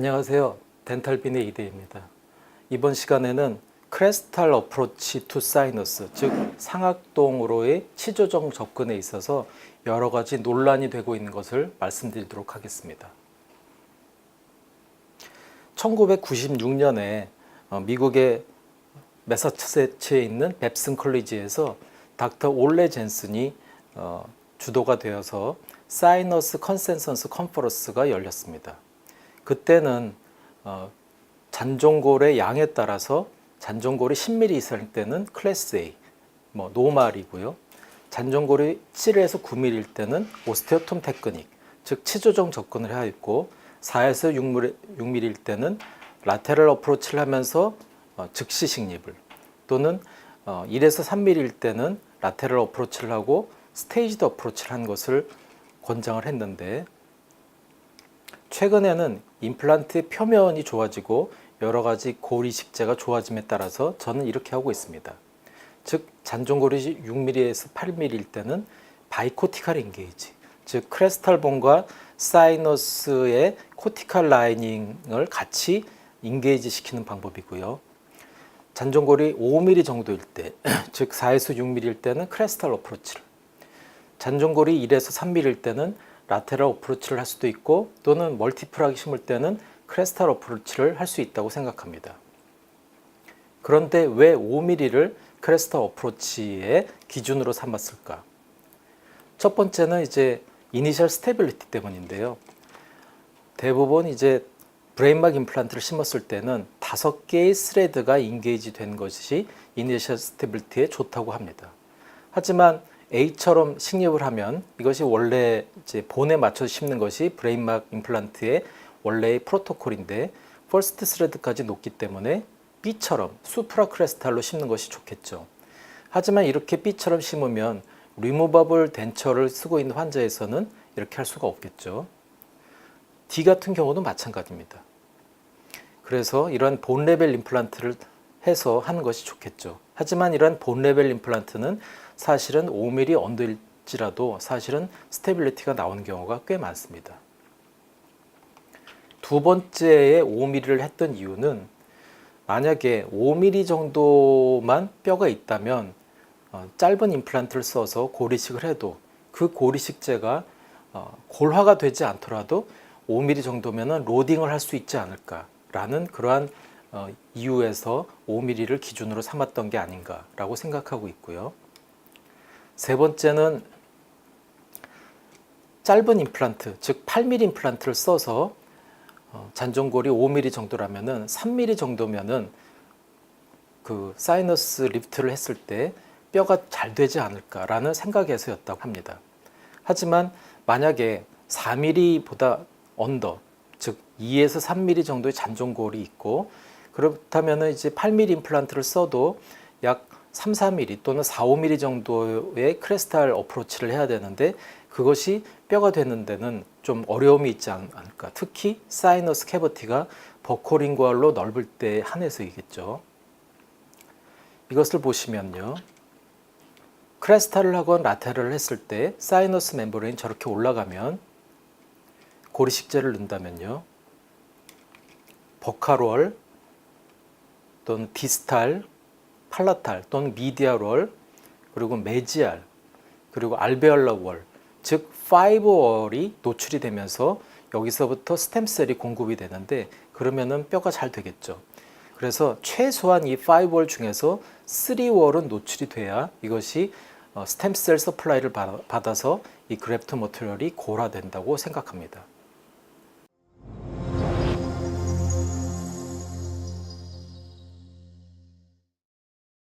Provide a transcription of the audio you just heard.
안녕하세요. 덴탈빈의 이대입니다. 이번 시간에는 크레스탈 어프로치 투 사이너스, 즉 상악동으로의 치조정 접근에 있어서 여러 가지 논란이 되고 있는 것을 말씀드리도록 하겠습니다. 1996년에 미국의 매사추세츠에 있는 뱁슨 컬리지에서 닥터 올레 젠슨이 주도가 되어서 사이너스 컨센서스 컨퍼런스가 열렸습니다. 그때는 잔존골의 양에 따라서 잔존골이 10mm 이상일 때는 클래스 A, 노말이고요. 잔존골이 7에서 9mm일 때는 오스테오톰 테크닉, 즉 치조정 접근을 해야 있고 4에서 6mm일 때는 라테럴 어프로치를 하면서 즉시 식립을, 또는 1에서 3mm일 때는 라테럴 어프로치를 하고 스테이지드 어프로치를 한 것을 권장을 했는데, 최근에는 임플란트의 표면이 좋아지고 여러 가지 골 이식제가 좋아짐에 따라서 저는 이렇게 하고 있습니다. 즉 잔존골이 6mm에서 8mm일 때는 바이코티칼 인게이지, 즉 크레스탈본과 사이너스의 코티칼 라이닝을 같이 인게이지 시키는 방법이고요. 잔존골이 5mm 정도일 때, 즉 4에서 6mm일 때는 크레스탈 어프로치를, 잔존골이 1에서 3mm일 때는 라테럴 어프로치를 할 수도 있고, 또는 멀티플하게 심을 때는 크레스탈 어프로치를 할 수 있다고 생각합니다. 그런데 왜 5mm를 크레스탈 어프로치의 기준으로 삼았을까? 첫 번째는 이제 이니셜 스테빌리티 때문인데요. 대부분 이제 브레인막 임플란트를 심었을 때는 5개의 스레드가 인게이지 된 것이 이니셜 스테빌리티에 좋다고 합니다. 하지만 A처럼 식립을 하면 이것이 원래 이제 본에 맞춰서 심는 것이 브레인막 임플란트의 원래의 프로토콜인데, 퍼스트 스레드까지 높기 때문에 B처럼 수프라 크레스탈로 심는 것이 좋겠죠. 하지만 이렇게 B처럼 심으면 리무버블 덴처를 쓰고 있는 환자에서는 이렇게 할 수가 없겠죠. D 같은 경우도 마찬가지입니다. 그래서 이러한 본 레벨 임플란트를 해서 하는 것이 좋겠죠. 하지만 이러한 본 레벨 임플란트는 사실은 5mm 언더일지라도 사실은 스테빌리티가 나오는 경우가 꽤 많습니다. 두 번째에 5mm를 했던 이유는, 만약에 5mm 정도만 뼈가 있다면 짧은 임플란트를 써서 골이식을 해도 그 골이식제가 골화가 되지 않더라도 5mm 정도면 로딩을 할 수 있지 않을까라는 그러한 이유에서 5mm를 기준으로 삼았던 게 아닌가라고 생각하고 있고요. 세 번째는 짧은 임플란트, 즉 8mm 임플란트를 써서 잔존골이 5mm 정도라면은 3mm 정도면은 그 사이너스 리프트를 했을 때 뼈가 잘 되지 않을까라는 생각에서였다고 합니다. 하지만 만약에 4mm보다 언더, 즉 2에서 3mm 정도의 잔존골이 있고, 그렇다면 이제 8mm 임플란트를 써도 약 3, 4mm 또는 4, 5mm 정도의 크레스탈 어프로치를 해야 되는데, 그것이 뼈가 되는 데는 좀 어려움이 있지 않을까. 특히 사이너스 캐버티가 버코링구알로 넓을 때 한해서이겠죠. 이것을 보시면요, 크레스탈을 하건 라테럴을 했을 때 사이너스 멤브레인이 저렇게 올라가면, 고리식제를 넣는다면요, 버카롤 또는 디스탈, 팔라탈 또는 미디아롤, 그리고 메지알, 그리고 알베올라 월, 즉 5월이 노출이 되면서 여기서부터 스템셀이 공급이 되는데, 그러면은 뼈가 잘 되겠죠. 그래서 최소한 이 5월 중에서 3월은 노출이 돼야 이것이 스템셀 서플라이를 받아서 이 그래프트 머티리얼이 골화된다고 생각합니다.